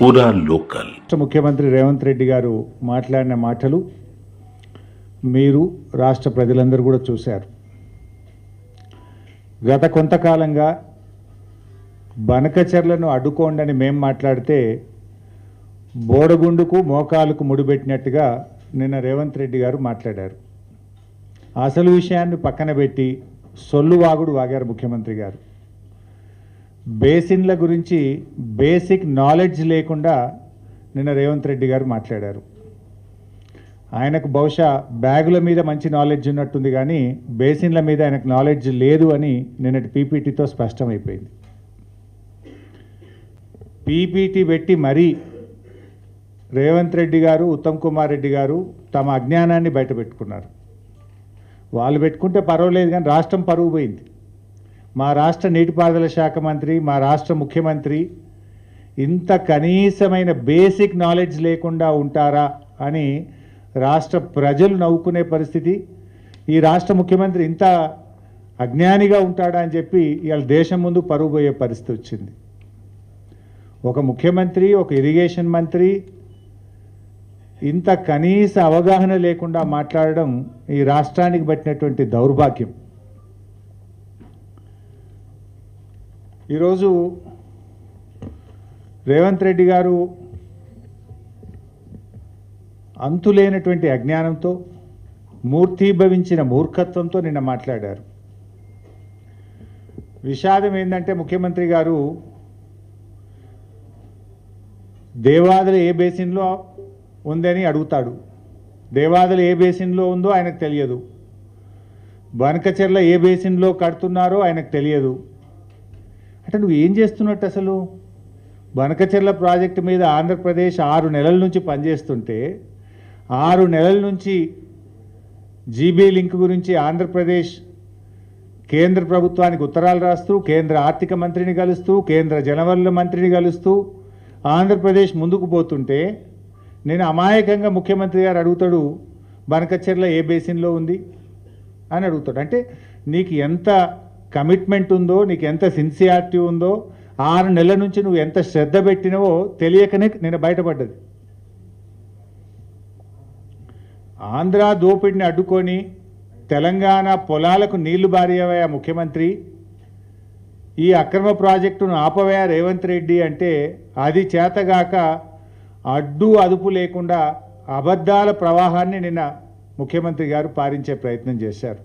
పూరా లోకల్. ముఖ్యమంత్రి రేవంత్ రెడ్డి గారు మాట్లాడిన మాటలు మీరు రాష్ట్ర ప్రజలందరూ కూడా చూశారు. గత కొంతకాలంగా బనకచెర్లను అడ్డుకోండని మేము మాట్లాడితే బోడగుండుకు మోకాలకు ముడిపెట్టినట్టుగా నిన్న రేవంత్ రెడ్డి గారు మాట్లాడారు. అసలు విషయాన్ని పక్కన పెట్టి సొల్లు వాగుడు వాగారు ముఖ్యమంత్రి గారు. బేసిన్ల గురించి బేసిక్ నాలెడ్జ్ లేకుండా నిన్న రేవంత్ రెడ్డి గారు మాట్లాడారు. ఆయనకు బహుశా బ్యాగుల మీద మంచి నాలెడ్జ్ ఉన్నట్టుంది, కానీ బేసిన్ల మీద ఆయనకు నాలెడ్జ్ లేదు అని నిన్నటి పీపీటీతో స్పష్టమైపోయింది. పీపీటీ పెట్టి మరీ రేవంత్ రెడ్డి గారు, ఉత్తమ్ కుమార్ రెడ్డి గారు తమ అజ్ఞానాన్ని బయటపెట్టుకున్నారు. వాళ్ళు పెట్టుకుంటే పర్వాలేదు, కానీ రాష్ట్రం పరువు పోయింది. మా రాష్ట్ర నీటిపారుదల శాఖ మంత్రి, మా రాష్ట్ర ముఖ్యమంత్రి ఇంత కనీసమైన బేసిక్ నాలెడ్జ్ లేకుండా ఉంటారా అని రాష్ట్ర ప్రజలు నవ్వుకునే పరిస్థితి. ఈ రాష్ట్ర ముఖ్యమంత్రి ఇంత అజ్ఞానిగా ఉంటాడా అని చెప్పి ఇవాళ దేశం ముందు పరువు పోయే పరిస్థితి వచ్చింది. ఒక ముఖ్యమంత్రి, ఒక ఇరిగేషన్ మంత్రి ఇంత కనీస అవగాహన లేకుండా మాట్లాడడం ఈ రాష్ట్రానికి పట్టినటువంటి దౌర్భాగ్యం. ఈరోజు రేవంత్ రెడ్డి గారు అంతులేనటువంటి అజ్ఞానంతో, మూర్తీభవించిన మూర్ఖత్వంతో నిన్న మాట్లాడారు. విషాదం ఏంటంటే ముఖ్యమంత్రి గారు దేవాదులు ఏ బేసిన్లో ఉందని అడుగుతాడు. దేవాదులు ఏ బేసిన్లో ఉందో ఆయనకు తెలియదు. బనకచెర్ల ఏ బేసిన్లో కడుతున్నారో ఆయనకు తెలియదు. అంటే నువ్వు ఏం చేస్తున్నట్టు అసలు? బనకచెర్ల ప్రాజెక్టు మీద ఆంధ్రప్రదేశ్ 6 నెలల నుంచి పనిచేస్తుంటే 6 నెలల నుంచి జీబీ లింక్ గురించి ఆంధ్రప్రదేశ్ కేంద్ర ప్రభుత్వానికి ఉత్తరాలు రాస్తూ, కేంద్ర ఆర్థిక మంత్రిని కలుస్తూ, కేంద్ర జలవనరుల మంత్రిని కలుస్తూ ఆంధ్రప్రదేశ్ ముందుకు పోతుంటే నేను అమాయకంగా ముఖ్యమంత్రి గారు అడుగుతాడు, బనకచెర్ల ఏ బేసిన్లో ఉంది అని అడుగుతాడు. అంటే నీకు ఎంత కమిట్మెంట్ ఉందో, నీకు ఎంత సిన్సియారిటీ ఉందో, 6 నెలల నుంచి నువ్వు ఎంత శ్రద్ధ పెట్టినవో తెలియకనే నేను బయటపడ్డది. ఆంధ్ర దోపిడిని అడ్డుకొని తెలంగాణ పొలాలకు నీళ్లు బారియవయా ముఖ్యమంత్రి, ఈ అక్రమ ప్రాజెక్టును ఆపవయా రేవంత్ రెడ్డి అంటే అది చేతగాక అడ్డు అదుపు లేకుండా అబద్ధాల ప్రవాహాన్ని నిన్న ముఖ్యమంత్రి గారు పారించే ప్రయత్నం చేశారు.